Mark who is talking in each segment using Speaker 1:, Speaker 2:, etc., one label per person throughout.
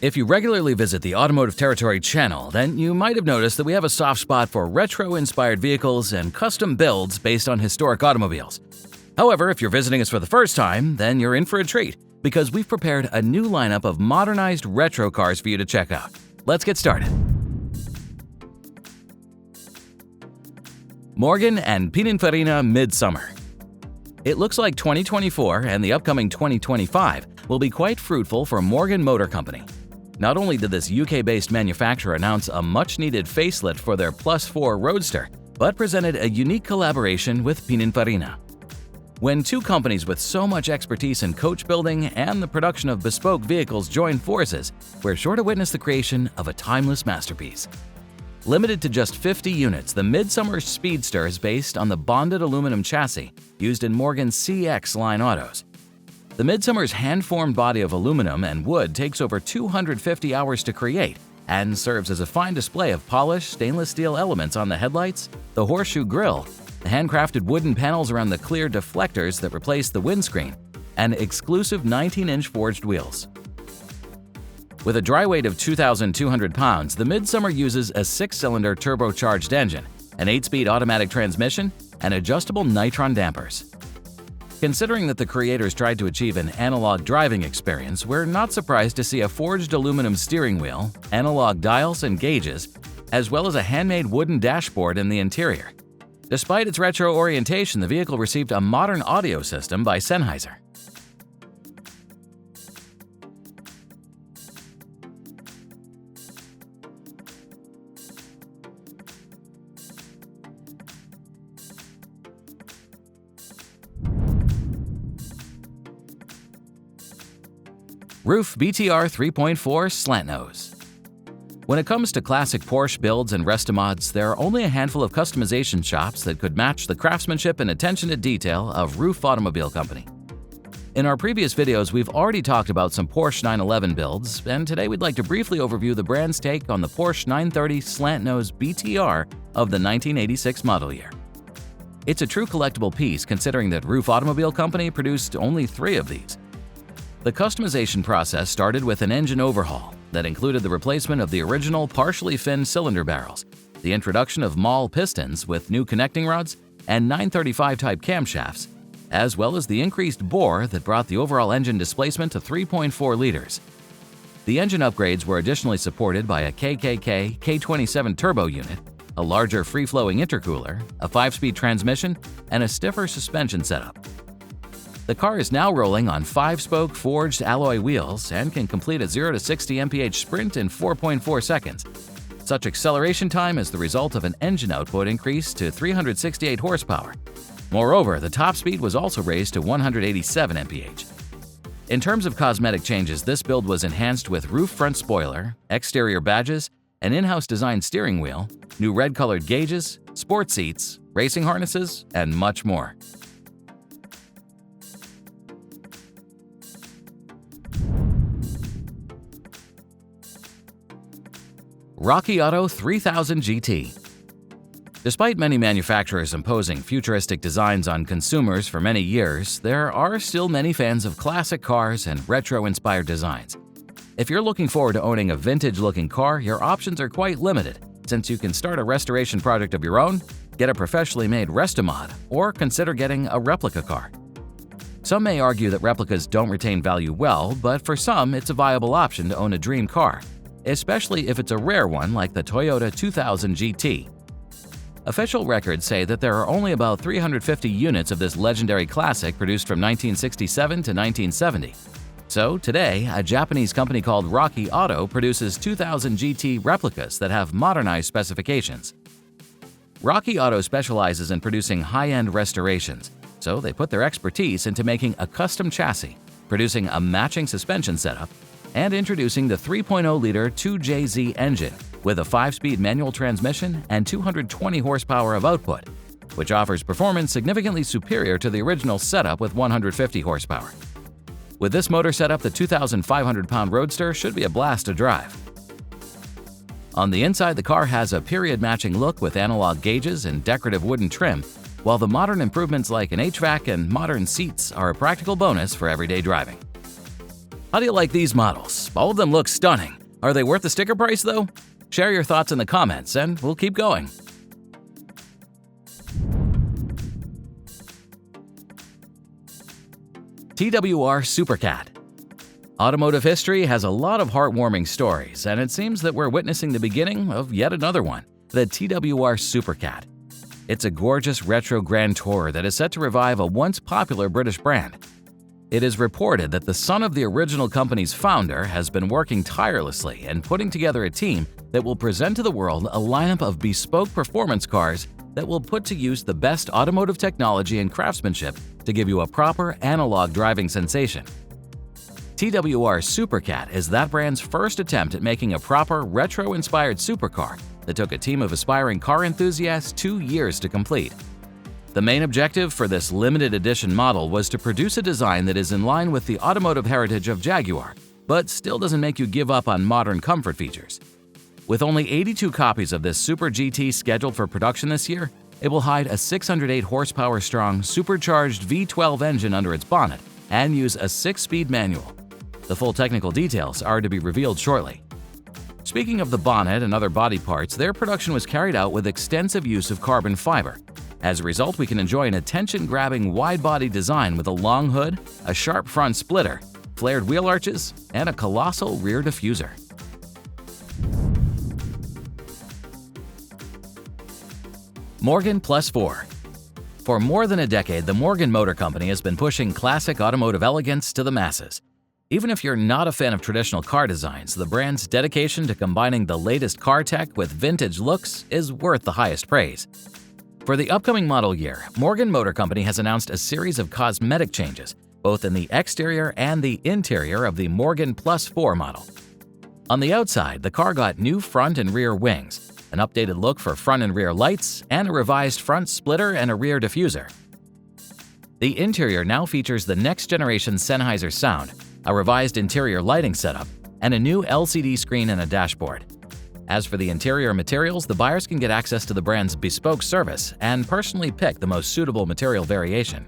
Speaker 1: If you regularly visit the Automotive Territory channel, then you might have noticed that we have a soft spot for retro-inspired vehicles and custom builds based on historic automobiles. However, if you're visiting us for the first time, then you're in for a treat, because we've prepared a new lineup of modernized retro cars for you to check out. Let's get started. Morgan and Pininfarina Midsummer. It looks like 2024 and the upcoming 2025 will be quite fruitful for Morgan Motor Company. Not only did this UK-based manufacturer announce a much-needed facelift for their Plus 4 Roadster, but presented a unique collaboration with Pininfarina. When two companies with so much expertise in coach building and the production of bespoke vehicles join forces, we're sure to witness the creation of a timeless masterpiece. Limited to just 50 units, the Midsummer Speedster is based on the bonded aluminum chassis used in Morgan's CX line autos. The Midsummer's hand-formed body of aluminum and wood takes over 250 hours to create and serves as a fine display of polished stainless steel elements on the headlights, the horseshoe grille, the handcrafted wooden panels around the clear deflectors that replace the windscreen, and exclusive 19-inch forged wheels. With a dry weight of 2,200 pounds, the Midsummer uses a 6-cylinder turbocharged engine, an 8-speed automatic transmission, and adjustable nitron dampers. Considering that the creators tried to achieve an analog driving experience, we're not surprised to see a forged aluminum steering wheel, analog dials and gauges, as well as a handmade wooden dashboard in the interior. Despite its retro orientation, the vehicle received a modern audio system by Sennheiser. RUF BTR 3.4 Slantnose. When it comes to classic Porsche builds and restomods, there are only a handful of customization shops that could match the craftsmanship and attention to detail of RUF Automobile Company. In our previous videos, we've already talked about some Porsche 911 builds, and today we'd like to briefly overview the brand's take on the Porsche 930 Slantnose BTR of the 1986 model year. It's a true collectible piece considering that RUF Automobile Company produced only 3 of these. The customization process started with an engine overhaul that included the replacement of the original partially finned cylinder barrels, the introduction of maul pistons with new connecting rods and 935 type camshafts, as well as the increased bore that brought the overall engine displacement to 3.4 liters. The engine upgrades were additionally supported by a KKK K27 turbo unit, a larger free-flowing intercooler, a 5-speed transmission, and a stiffer suspension setup. The car is now rolling on 5-spoke forged alloy wheels and can complete a 0 to 60 mph sprint in 4.4 seconds. Such acceleration time is the result of an engine output increase to 368 horsepower. Moreover, the top speed was also raised to 187 mph. In terms of cosmetic changes, this build was enhanced with roof front spoiler, exterior badges, an in-house designed steering wheel, new red-colored gauges, sport seats, racing harnesses, and much more. Rocky Auto 3000 GT. Despite many manufacturers imposing futuristic designs on consumers for many years, there are still many fans of classic cars and retro-inspired designs. If you're looking forward to owning a vintage-looking car, your options are quite limited, since you can start a restoration project of your own, get a professionally made restomod, or consider getting a replica car. Some may argue that replicas don't retain value well, but for some, it's a viable option to own a dream car, especially if it's a rare one like the Toyota 2000 GT. Official records say that there are only about 350 units of this legendary classic produced from 1967 to 1970. So today, a Japanese company called Rocky Auto produces 2000 GT replicas that have modernized specifications. Rocky Auto specializes in producing high-end restorations, so they put their expertise into making a custom chassis, producing a matching suspension setup, and introducing the 3.0-liter 2JZ engine with a 5-speed manual transmission and 220 horsepower of output, which offers performance significantly superior to the original setup with 150 horsepower. With this motor setup, the 2,500-pound Roadster should be a blast to drive. On the inside, the car has a period-matching look with analog gauges and decorative wooden trim, while the modern improvements like an HVAC and modern seats are a practical bonus for everyday driving. How do you like these models? All of them look stunning. Are they worth the sticker price though? Share your thoughts in the comments and we'll keep going. TWR Supercat. Automotive history has a lot of heartwarming stories, and it seems that we're witnessing the beginning of yet another one, the TWR Supercat. It's a gorgeous retro grand tour that is set to revive a once popular British brand. It is reported that the son of the original company's founder has been working tirelessly and putting together a team that will present to the world a lineup of bespoke performance cars that will put to use the best automotive technology and craftsmanship to give you a proper analog driving sensation. TWR Supercat is that brand's first attempt at making a proper retro-inspired supercar that took a team of aspiring car enthusiasts 2 years to complete. The main objective for this limited edition model was to produce a design that is in line with the automotive heritage of Jaguar, but still doesn't make you give up on modern comfort features. With only 82 copies of this Super GT scheduled for production this year, it will hide a 608 horsepower-strong supercharged V12 engine under its bonnet and use a 6-speed manual. The full technical details are to be revealed shortly. Speaking of the bonnet and other body parts, their production was carried out with extensive use of carbon fiber. As a result, we can enjoy an attention-grabbing wide-body design with a long hood, a sharp front splitter, flared wheel arches, and a colossal rear diffuser. Morgan +4. For more than a decade, the Morgan Motor Company has been pushing classic automotive elegance to the masses. Even if you're not a fan of traditional car designs, the brand's dedication to combining the latest car tech with vintage looks is worth the highest praise. For the upcoming model year, Morgan Motor Company has announced a series of cosmetic changes, both in the exterior and the interior of the Morgan +4 model. On the outside, the car got new front and rear wings, an updated look for front and rear lights, and a revised front splitter and a rear diffuser. The interior now features the next-generation Sennheiser sound, a revised interior lighting setup, and a new LCD screen and a dashboard. As for the interior materials, the buyers can get access to the brand's bespoke service and personally pick the most suitable material variation.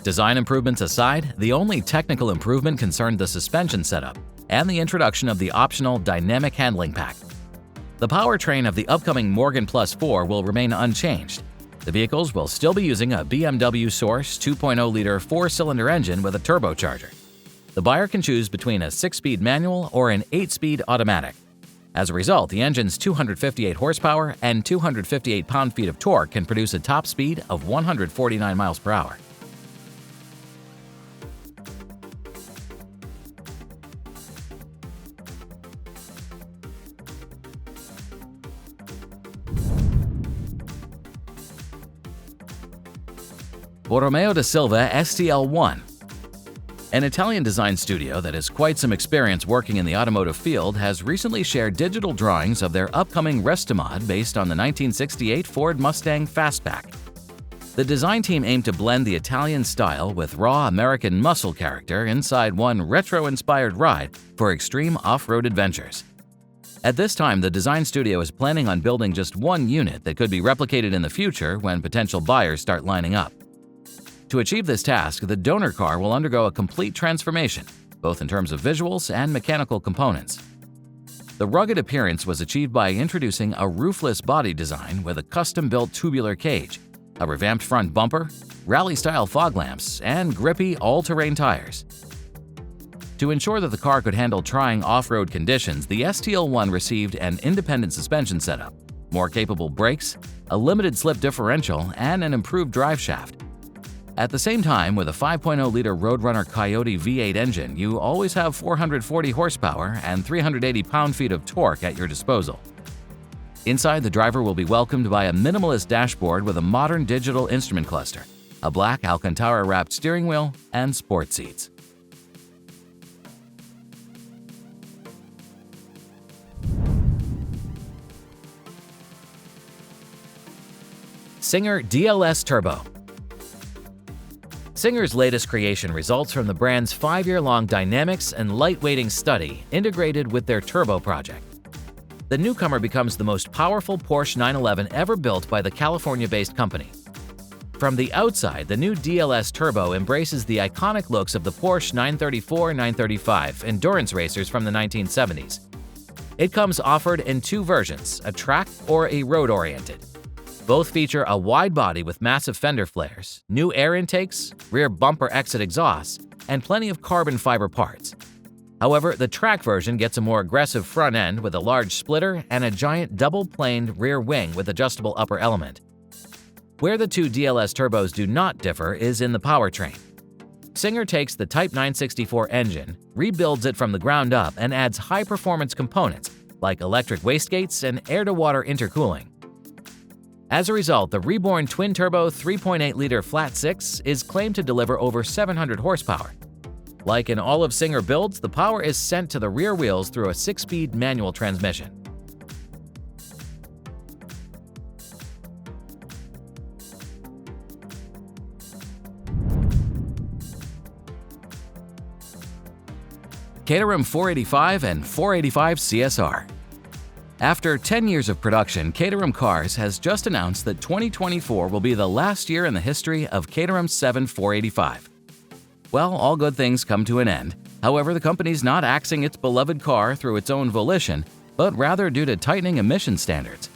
Speaker 1: Design improvements aside, the only technical improvement concerned the suspension setup and the introduction of the optional dynamic handling pack. The powertrain of the upcoming Morgan +4 will remain unchanged. The vehicles will still be using a BMW Source 2.0-liter 4-cylinder engine with a turbocharger. The buyer can choose between a 6-speed manual or an 8-speed automatic. As a result, the engine's 258 horsepower and 258 pound-feet of torque can produce a top speed of 149 miles per hour. Borromeodesilva Stl1. An Italian design studio that has quite some experience working in the automotive field has recently shared digital drawings of their upcoming Restomod based on the 1968 Ford Mustang Fastback. The design team aimed to blend the Italian style with raw American muscle character inside one retro-inspired ride for extreme off-road adventures. At this time, the design studio is planning on building just one unit that could be replicated in the future when potential buyers start lining up. To achieve this task, the donor car will undergo a complete transformation, both in terms of visuals and mechanical components. The rugged appearance was achieved by introducing a roofless body design with a custom-built tubular cage, a revamped front bumper, rally-style fog lamps, and grippy all-terrain tires. To ensure that the car could handle trying off-road conditions, the Stl1 received an independent suspension setup, more capable brakes, a limited slip differential, and an improved drive shaft. At the same time, with a 5.0-liter Roadrunner Coyote V8 engine, you always have 440 horsepower and 380 pound-feet of torque at your disposal. Inside, the driver will be welcomed by a minimalist dashboard with a modern digital instrument cluster, a black Alcantara-wrapped steering wheel, and sport seats. Singer DLS Turbo. Singer's latest creation results from the brand's 5-year-long dynamics and lightweighting study integrated with their Turbo project. The newcomer becomes the most powerful Porsche 911 ever built by the California-based company. From the outside, the new DLS Turbo embraces the iconic looks of the Porsche 934-935 endurance racers from the 1970s. It comes offered in two versions, a track or a road-oriented. Both feature a wide body with massive fender flares, new air intakes, rear bumper exit exhausts, and plenty of carbon fiber parts. However, the track version gets a more aggressive front end with a large splitter and a giant double-planed rear wing with adjustable upper element. Where the two DLS turbos do not differ is in the powertrain. Singer takes the Type 964 engine, rebuilds it from the ground up, and adds high-performance components like electric wastegates and air-to-water intercooling. As a result, the reborn twin-turbo 3.8-liter flat-six is claimed to deliver over 700 horsepower. Like in all of Singer builds, the power is sent to the rear wheels through a 6-speed manual transmission. Caterham 485 and 485 CSR. After 10 years of production, Caterham Cars has just announced that 2024 will be the last year in the history of Caterham's 485. Well, all good things come to an end. However, the company's not axing its beloved car through its own volition, but rather due to tightening emission standards.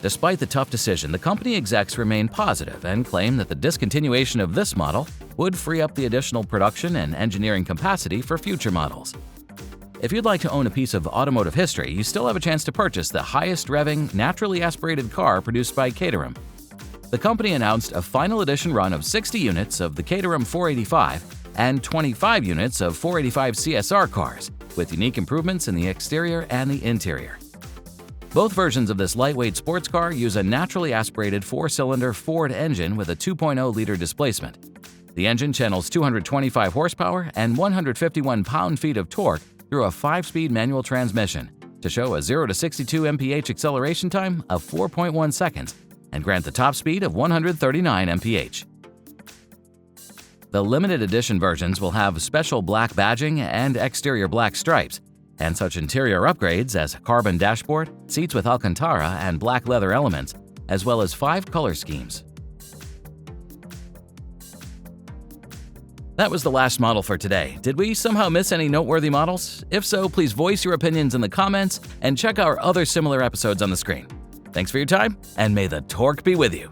Speaker 1: Despite the tough decision, the company execs remain positive and claim that the discontinuation of this model would free up the additional production and engineering capacity for future models. If you'd like to own a piece of automotive history, you still have a chance to purchase the highest revving, naturally aspirated car produced by Caterham. The company announced a final edition run of 60 units of the Caterham 485 and 25 units of 485 CSR cars, with unique improvements in the exterior and the interior. Both versions of this lightweight sports car use a naturally aspirated 4-cylinder Ford engine with a 2.0-liter displacement. The engine channels 225 horsepower and 151 pound-feet of torque through a 5-speed manual transmission to show a 0 to 62 mph acceleration time of 4.1 seconds and grant the top speed of 139 mph. The limited edition versions will have special black badging and exterior black stripes, and such interior upgrades as carbon dashboard, seats with Alcantara and black leather elements, as well as 5 color schemes. That was the last model for today. Did we somehow miss any noteworthy models? If so, please voice your opinions in the comments and check our other similar episodes on the screen. Thanks for your time, and may the torque be with you.